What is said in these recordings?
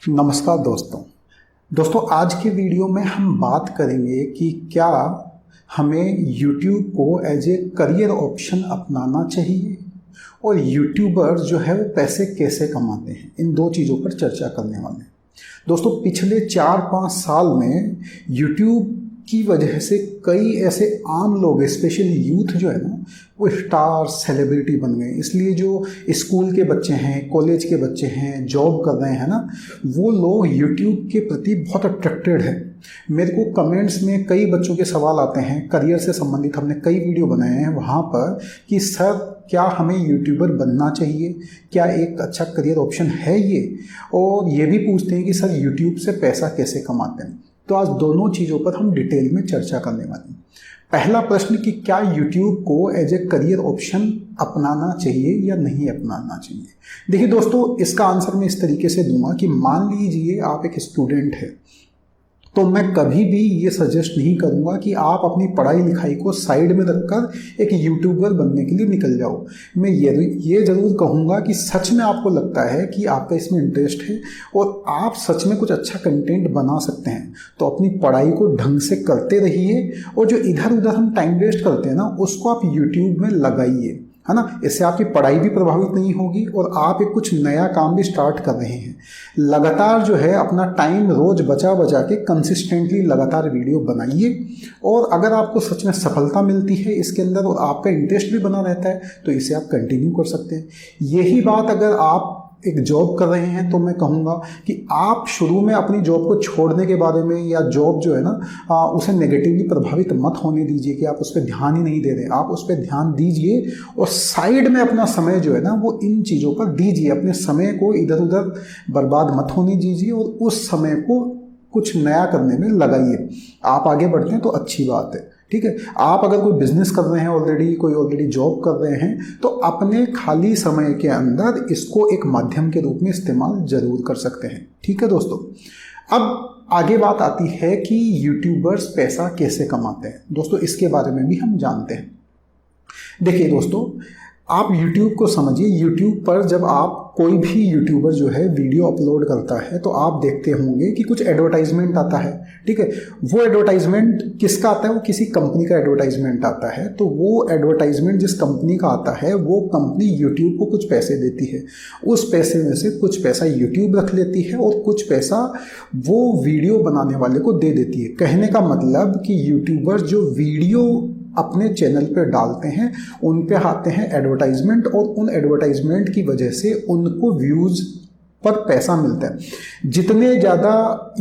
नमस्कार दोस्तों आज के वीडियो में हम बात करेंगे कि क्या हमें YouTube को एज ए करियर ऑप्शन अपनाना चाहिए और यूट्यूबर जो है वो पैसे कैसे कमाते हैं। इन दो चीज़ों पर चर्चा करने वाले हैं। दोस्तों पिछले 4-5 साल में YouTube की वजह से कई ऐसे आम लोग स्पेशली यूथ जो है ना वो स्टार सेलिब्रिटी बन गए। इसलिए जो स्कूल के बच्चे हैं, कॉलेज के बच्चे हैं, जॉब कर रहे हैं ना, वो लोग यूट्यूब के प्रति बहुत अट्रैक्टेड है। मेरे को कमेंट्स में कई बच्चों के सवाल आते हैं करियर से संबंधित। हमने कई वीडियो बनाए हैं वहाँ पर कि सर क्या हमें यूट्यूबर बनना चाहिए, क्या एक अच्छा करियर ऑप्शन है ये, और ये भी पूछते हैं कि सर यूट्यूब से पैसा कैसे कमाते हैं। तो आज दोनों चीज़ों पर हम डिटेल में चर्चा करने वाले हैं। पहला प्रश्न कि क्या यूट्यूब को एज ए करियर ऑप्शन अपनाना चाहिए या नहीं अपनाना चाहिए। देखिए दोस्तों, इसका आंसर मैं इस तरीके से दूंगा कि मान लीजिए आप एक स्टूडेंट है, तो मैं कभी भी ये सजेस्ट नहीं करूँगा कि आप अपनी पढ़ाई लिखाई को साइड में रखकर एक यूट्यूबर बनने के लिए निकल जाओ। मैं ये ज़रूर कहूँगा कि सच में आपको लगता है कि आपका इसमें इंटरेस्ट है और आप सच में कुछ अच्छा कंटेंट बना सकते हैं, तो अपनी पढ़ाई को ढंग से करते रहिए और जो इधर उधर हम टाइम वेस्ट करते हैं ना, उसको आप यूट्यूब में लगाइए, है ना। इससे आपकी पढ़ाई भी प्रभावित नहीं होगी और आप एक कुछ नया काम भी स्टार्ट कर रहे हैं। लगातार जो है अपना टाइम रोज बचा बचा के कंसिस्टेंटली लगातार वीडियो बनाइए, और अगर आपको सच में सफलता मिलती है इसके अंदर और आपका इंटरेस्ट भी बना रहता है तो इसे आप कंटिन्यू कर सकते हैं। यही बात अगर आप एक जॉब कर रहे हैं तो मैं कहूँगा कि आप शुरू में अपनी जॉब को छोड़ने के बारे में, या जॉब जो है ना उसे नेगेटिवली प्रभावित मत होने दीजिए कि आप उस पर ध्यान ही नहीं दे रहे। आप उस पर ध्यान दीजिए और साइड में अपना समय जो है ना वो इन चीज़ों पर दीजिए। अपने समय को इधर उधर बर्बाद मत होने दीजिए और उस समय को कुछ नया करने में लगाइए। आप आगे बढ़ते हैं तो अच्छी बात है, ठीक है। आप अगर कोई बिजनेस कर रहे हैं कोई ऑलरेडी जॉब कर रहे हैं, तो अपने खाली समय के अंदर इसको एक माध्यम के रूप में इस्तेमाल जरूर कर सकते हैं, ठीक है दोस्तों। अब आगे बात आती है कि यूट्यूबर्स पैसा कैसे कमाते हैं। दोस्तों इसके बारे में भी हम जानते हैं। देखिए दोस्तों, आप YouTube को समझिए। YouTube पर जब आप कोई भी यूट्यूबर जो है वीडियो अपलोड करता है तो आप देखते होंगे कि कुछ एडवर्टाइजमेंट आता है, ठीक है। वो एडवर्टाइजमेंट किसका आता है? वो किसी कंपनी का एडवर्टाइजमेंट आता है। तो वो एडवर्टाइजमेंट जिस कंपनी का आता है वो कंपनी यूट्यूब को कुछ पैसे देती है। उस पैसे में से कुछ पैसा यूट्यूब रख लेती है और कुछ पैसा वो वीडियो बनाने वाले को दे देती है। कहने का मतलब कि यूट्यूबर जो वीडियो अपने चैनल पर डालते हैं उन पे आते हैं एडवर्टाइजमेंट, और उन एडवर्टाइजमेंट की वजह से उनको व्यूज़ पर पैसा मिलता है। जितने ज़्यादा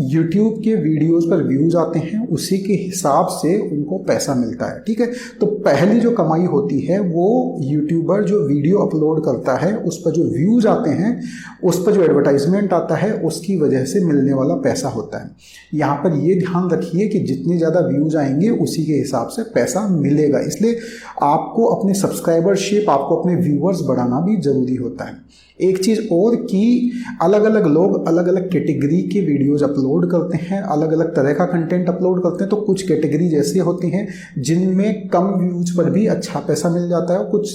YouTube के वीडियोस पर व्यूज़ आते हैं उसी के हिसाब से उनको पैसा मिलता है, ठीक है। तो पहली जो कमाई होती है वो यूट्यूबर जो वीडियो अपलोड करता है उस पर जो व्यूज़ आते हैं, उस पर जो एडवर्टाइजमेंट आता है उसकी वजह से मिलने वाला पैसा होता है। यहाँ पर ये ध्यान रखिए कि जितने ज़्यादा व्यूज़ आएंगे उसी के हिसाब से पैसा मिलेगा। इसलिए आपको अपने सब्सक्राइबरशिप, आपको अपने व्यूअर्स बढ़ाना भी ज़रूरी होता है। एक चीज़ और कि अलग अलग लोग अलग अलग कैटेगरी के वीडियोज़ अपलोड करते हैं, अलग अलग तरह का कंटेंट अपलोड करते हैं। तो कुछ कैटेगरी ऐसी होती हैं जिनमें कम व्यूज़ पर भी अच्छा पैसा मिल जाता है, और कुछ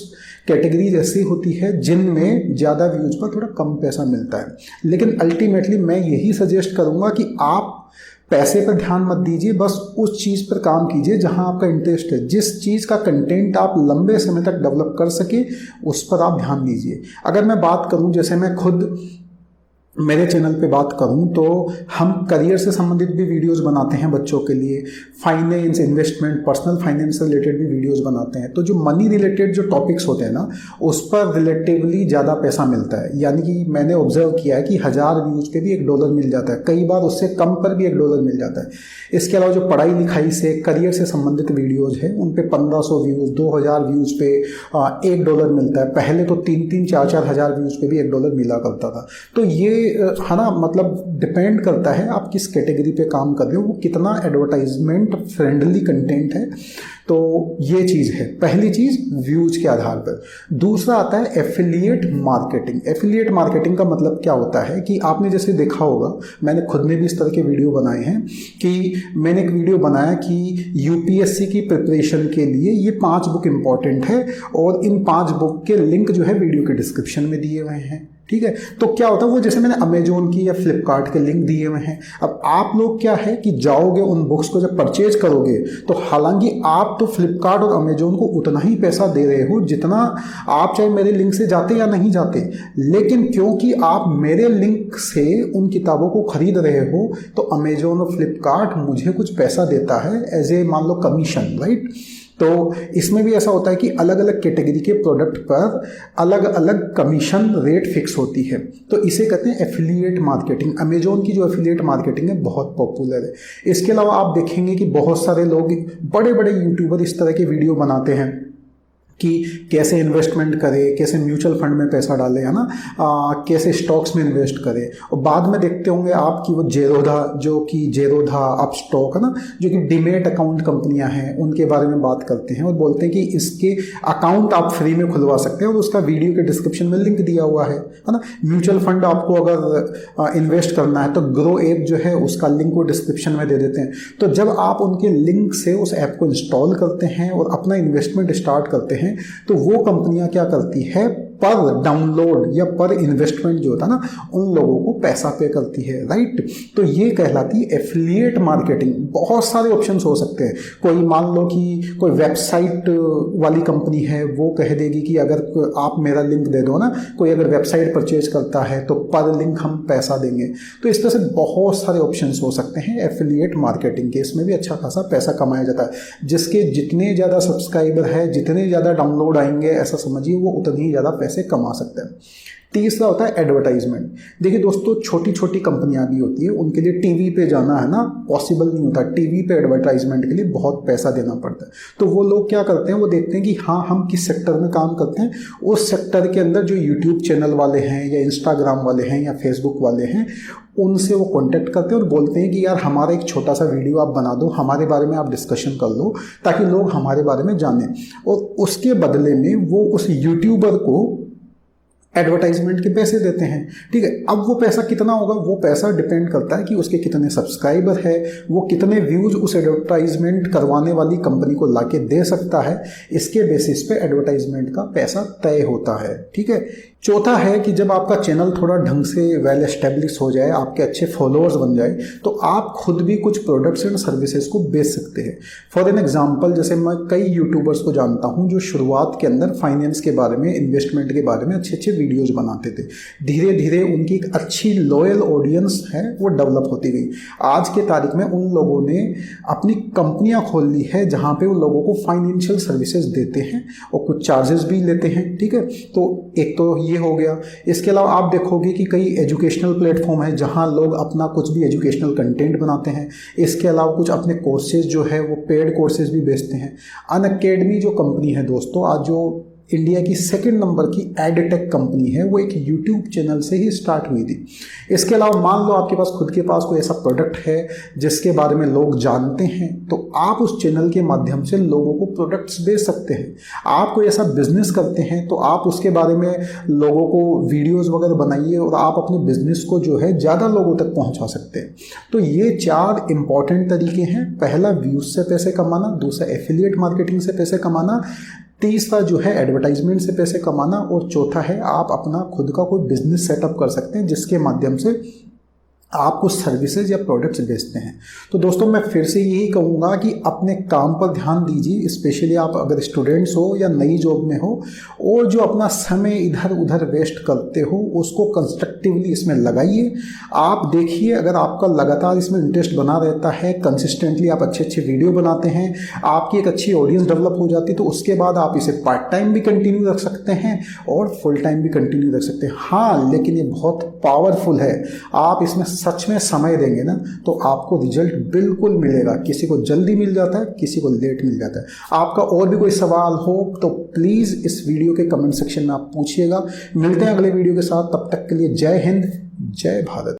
कैटेगरीज ऐसी होती है जिनमें ज़्यादा व्यूज़ पर थोड़ा कम पैसा मिलता है। लेकिन अल्टीमेटली मैं यही सजेस्ट करूँगा कि आप पैसे पर ध्यान मत दीजिए, बस उस चीज़ पर काम कीजिए जहां आपका इंटरेस्ट है। जिस चीज़ का कंटेंट आप लंबे समय तक डेवलप कर सके उस पर आप ध्यान दीजिए। अगर मैं बात करूं, जैसे मैं खुद मेरे चैनल पे बात करूं तो हम करियर से संबंधित भी वीडियोस बनाते हैं बच्चों के लिए, फाइनेंस, इन्वेस्टमेंट, पर्सनल फाइनेंस से रिलेटेड भी वीडियोस बनाते हैं। तो जो मनी रिलेटेड जो टॉपिक्स होते हैं ना उस पर रिलेटिवली ज़्यादा पैसा मिलता है। यानी कि मैंने ऑब्जर्व किया है कि 1000 व्यूज़ पे भी $1 मिल जाता है, कई बार उससे कम पर भी $1 मिल जाता है। इसके अलावा जो पढ़ाई लिखाई से, करियर से संबंधित वीडियोज़ हैं उन पर 1500 व्यूज़, 2000 व्यूज़ पे $1 मिलता है। पहले तो 3-3, 4-4 हज़ार व्यूज़ पे भी $1 मिला करता था। तो ये है ना, मतलब डिपेंड करता है आप किस कैटेगरी पे काम कर रहे हो, वो कितना एडवर्टाइजमेंट फ्रेंडली कंटेंट है। तो ये चीज़ है, पहली चीज़ व्यूज के आधार पर। दूसरा आता है एफिलिएट मार्केटिंग। एफिलिएट मार्केटिंग का मतलब क्या होता है कि आपने जैसे देखा होगा, मैंने खुद ने भी इस तरह के वीडियो बनाए हैं कि मैंने एक वीडियो बनाया कि यूपीएससी की प्रिपरेशन के लिए ये 5 बुक इंपॉर्टेंट है और इन 5 बुक के लिंक जो है वीडियो के डिस्क्रिप्शन में दिए हुए हैं। ठीक है, तो क्या होता है वो जैसे मैंने अमेजोन की या फ्लिपकार्ट के लिंक दिए हुए हैं। अब आप लोग क्या है कि जाओगे उन बुक्स को जब परचेज करोगे तो हालांकि आप तो फ्लिपकार्ट और अमेजोन को उतना ही पैसा दे रहे हो जितना आप चाहे मेरे लिंक से जाते या नहीं जाते, लेकिन क्योंकि आप मेरे लिंक से उन किताबों को खरीद रहे हो तो अमेजोन और फ्लिपकार्ट मुझे कुछ पैसा देता है एज ए मान लो कमीशन, राइट। तो इसमें भी ऐसा होता है कि अलग अलग कैटेगरी के प्रोडक्ट पर अलग अलग कमीशन रेट फिक्स होती है, तो इसे कहते हैं एफिलिएट मार्केटिंग। अमेजोन की जो एफिलिएट मार्केटिंग है बहुत पॉपुलर है। इसके अलावा आप देखेंगे कि बहुत सारे लोग, बड़े बड़े यूट्यूबर इस तरह के वीडियो बनाते हैं कि कैसे इन्वेस्टमेंट करें, कैसे म्यूचुअल फंड में पैसा डालें, है ना, कैसे स्टॉक्स में इन्वेस्ट करें। और बाद में देखते होंगे आप कि वो जेरोधा अप स्टॉक है ना, जो कि डीमेट अकाउंट कंपनियां हैं, उनके बारे में बात करते हैं और बोलते हैं कि इसके अकाउंट आप फ्री में खुलवा सकते हैं और उसका वीडियो के डिस्क्रिप्शन में लिंक दिया हुआ है ना। म्यूचुअल फंड आपको अगर इन्वेस्ट करना है तो ग्रो ऐप जो है उसका लिंक वो डिस्क्रिप्शन में दे देते हैं। तो जब आप उनके लिंक से उस ऐप को इंस्टॉल करते हैं और अपना इन्वेस्टमेंट स्टार्ट करते हैं तो वो कंपनियां क्या करती है, पर डाउनलोड या पर इन्वेस्टमेंट जो होता है ना, उन लोगों को पैसा पे करती है, राइट। तो ये कहलाती है एफिलिएट मार्केटिंग। बहुत सारे ऑप्शंस हो सकते हैं। कोई मान लो कि कोई वेबसाइट वाली कंपनी है, वो कह देगी कि अगर आप मेरा लिंक दे दो ना, कोई अगर वेबसाइट परचेज करता है तो पर लिंक हम पैसा देंगे। तो इस तरह से बहुत सारे ऑप्शंस हो सकते हैं एफिलिएट मार्केटिंग के। इसमें भी अच्छा खासा पैसा कमाया जाता है। जिसके जितने ज़्यादा सब्सक्राइबर है, जितने ज़्यादा डाउनलोड आएंगे, ऐसा समझिए वो उतनी ही ज़्यादा पैसे कमा सकते हैं। तीसरा होता है एडवर्टाइजमेंट। देखिए दोस्तों, छोटी छोटी कंपनियां भी होती है, उनके लिए टीवी पे जाना है ना पॉसिबल नहीं होता। टीवी पे एडवर्टाइजमेंट के लिए बहुत पैसा देना पड़ता है। तो वो लोग क्या करते हैं, वो देखते हैं कि हाँ हम किस सेक्टर में काम करते हैं, उस सेक्टर के अंदर जो यूट्यूब चैनल वाले हैं या इंस्टाग्राम वाले हैं या फेसबुक वाले हैं, उनसे वो कांटेक्ट करते हैं और बोलते हैं कि यार हमारा एक छोटा सा वीडियो आप बना दो, हमारे बारे में आप डिस्कशन कर लो ताकि लोग हमारे बारे में जानें। और उसके बदले में वो उस यूट्यूबर को एडवर्टाइजमेंट के पैसे देते हैं। ठीक है, अब वो पैसा कितना होगा, वो पैसा डिपेंड करता है कि उसके कितने सब्सक्राइबर है, वो कितने व्यूज उस एडवर्टाइजमेंट करवाने वाली कंपनी को लाके दे सकता है। इसके बेसिस पे एडवर्टाइजमेंट का पैसा तय होता है। ठीक है, चौथा है कि जब आपका चैनल थोड़ा ढंग से वेल एस्टेब्लिश हो जाए, आपके अच्छे फॉलोअर्स बन जाए, तो आप खुद भी कुछ प्रोडक्ट्स एंड सर्विसेज को बेच सकते हैं। फॉर एन एग्जांपल, जैसे मैं कई यूट्यूबर्स को जानता हूं जो शुरुआत के अंदर फाइनेंस के बारे में, इन्वेस्टमेंट के बारे में अच्छे अच्छे वीडियोज़ बनाते थे। धीरे धीरे उनकी एक अच्छी लॉयल ऑडियंस है वो डेवलप होती गई। आज के तारीख में उन लोगों ने अपनी कंपनियां खोल ली है जहाँ पे उन लोगों को फाइनेंशियल सर्विसेज देते हैं और कुछ चार्जेस भी लेते हैं। ठीक है, तो एक तो ये हो गया। इसके अलावा आप देखोगे कि कई एजुकेशनल प्लेटफॉर्म है जहां लोग अपना कुछ भी एजुकेशनल कंटेंट बनाते हैं। इसके अलावा कुछ अपने कोर्सेज जो है वो पेड कोर्सेज भी बेचते हैं। अनअकैडमी जो कंपनी है दोस्तों, आज जो इंडिया की 2nd नंबर की एडटेक कंपनी है, वो एक यूट्यूब चैनल से ही स्टार्ट हुई थी। इसके अलावा मान लो आपके पास खुद के पास कोई ऐसा प्रोडक्ट है जिसके बारे में लोग जानते हैं, तो आप उस चैनल के माध्यम से लोगों को प्रोडक्ट्स बेच सकते हैं। आप कोई ऐसा बिजनेस करते हैं तो आप उसके बारे में लोगों को वीडियोस वगैरह बनाइए और आप अपने बिजनेस को जो है ज़्यादा लोगों तक पहुंचा सकते हैं। तो ये 4 इंपॉर्टेंट तरीके हैं। पहला व्यूज से पैसे कमाना, दूसरा एफिलिएट मार्केटिंग से पैसे कमाना, तीसरा जो है एडवर्टाइजमेंट से पैसे कमाना, और चौथा है आप अपना खुद का कोई बिजनेस सेटअप कर सकते हैं जिसके माध्यम से आप कुछ सर्विसेज या प्रोडक्ट्स बेचते हैं। तो दोस्तों मैं फिर से यही कहूँगा कि अपने काम पर ध्यान दीजिए, स्पेशली आप अगर स्टूडेंट्स हो या नई जॉब में हो, और जो अपना समय इधर उधर वेस्ट करते हो उसको कंस्ट्रक्टिवली इसमें लगाइए। आप देखिए, अगर आपका लगातार इसमें इंटरेस्ट बना रहता है, कंसिस्टेंटली आप अच्छे अच्छे वीडियो बनाते हैं, आपकी एक अच्छी ऑडियंस डेवलप हो जाती है, तो उसके बाद आप इसे पार्ट टाइम भी कंटिन्यू रख सकते हैं और फुल टाइम भी कंटिन्यू रख सकते हैं। हाँ, लेकिन ये बहुत पावरफुल है। आप इसमें सच में समय देंगे ना तो आपको रिजल्ट बिल्कुल मिलेगा। किसी को जल्दी मिल जाता है, किसी को लेट मिल जाता है। आपका और भी कोई सवाल हो तो प्लीज़ इस वीडियो के कमेंट सेक्शन में आप पूछिएगा। मिलते हैं अगले वीडियो के साथ, तब तक के लिए जय हिंद, जय भारत।